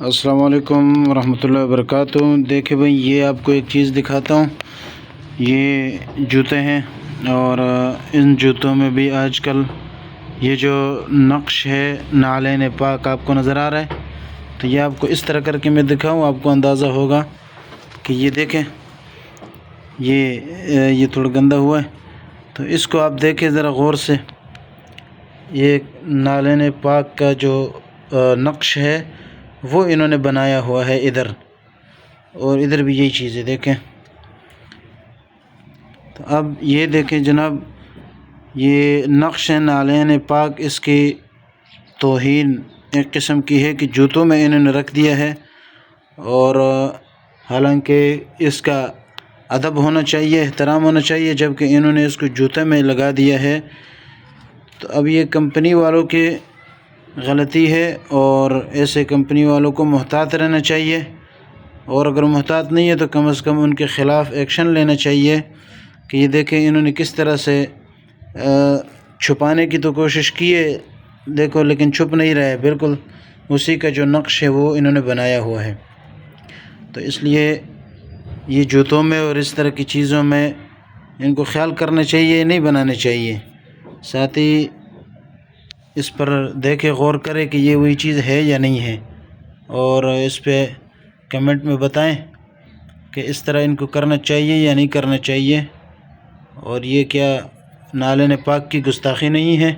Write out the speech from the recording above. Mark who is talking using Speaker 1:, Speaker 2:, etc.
Speaker 1: السلام علیکم ورحمۃ اللہ وبرکاتہ۔ دیکھیں بھائی، یہ آپ کو ایک چیز دکھاتا ہوں۔ یہ جوتے ہیں اور ان جوتوں میں بھی آج کل یہ جو نقش ہے نعلین پاک آپ کو نظر آ رہا ہے، تو یہ آپ کو اس طرح کر کے میں دکھاؤں، آپ کو اندازہ ہوگا کہ یہ دیکھیں، یہ تھوڑا گندا ہوا ہے، تو اس کو آپ دیکھیں ذرا غور سے۔ یہ نعلین پاک کا جو نقش ہے وہ انہوں نے بنایا ہوا ہے ادھر، اور ادھر بھی یہی چیزیں دیکھیں۔ تو اب یہ دیکھیں جناب، یہ نقش نعلین پاک، اس کی توہین ایک قسم کی ہے کہ جوتوں میں انہوں نے رکھ دیا ہے، اور حالانکہ اس کا ادب ہونا چاہیے، احترام ہونا چاہیے، جبکہ انہوں نے اس کو جوتے میں لگا دیا ہے۔ تو اب یہ کمپنی والوں کی غلطی ہے، اور ایسے کمپنی والوں کو محتاط رہنا چاہیے، اور اگر محتاط نہیں ہے تو کم از کم ان کے خلاف ایکشن لینا چاہیے کہ یہ دیکھیں انہوں نے کس طرح سے چھپانے کی تو کوشش کی ہے، دیکھو، لیکن چھپ نہیں رہا ہے، بالکل اسی کا جو نقش ہے وہ انہوں نے بنایا ہوا ہے۔ تو اس لیے یہ جوتوں میں اور اس طرح کی چیزوں میں ان کو خیال کرنا چاہیے، نہیں بنانے چاہیے۔ ساتھ ہی اس پر دیکھے، غور کرے کہ یہ وہی چیز ہے یا نہیں ہے، اور اس پہ کمنٹ میں بتائیں کہ اس طرح ان کو کرنا چاہیے یا نہیں کرنا چاہیے، اور یہ کیا نعلین پاک کی گستاخی نہیں ہے۔